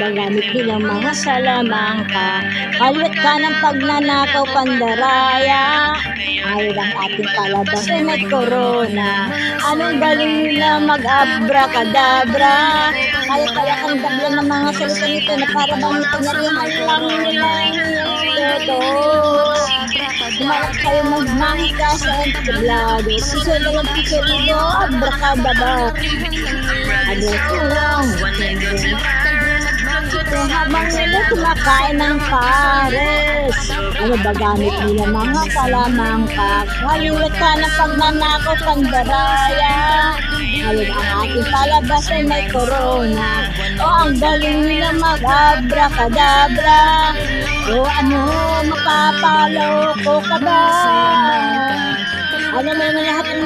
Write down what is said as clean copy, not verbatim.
bang gamit nilang mga salamangka? Kaliwat ka ng pagnanakaw pandaraya. Ayaw ang ating palabas ay may corona. Anong galing nila mag-abracadabra? Kaya pala kang dablan ng mga salita nito na para bang itinalihan lang nila yung todo. Kumalat kayo magmangka sa entablado. Piso na lang piso rito, abracadabra. Abracadabra. Habang nila kumakain ng pares. Ano ba gamit nila mga salamangka? Kaliwat ka ng pagnanakaw pandaraya. Halid ang ating palabas ay may corona. O ang galing nila mag-abracadabra. O ano, mapapaloko ka ba? Ano mo naman lahat ng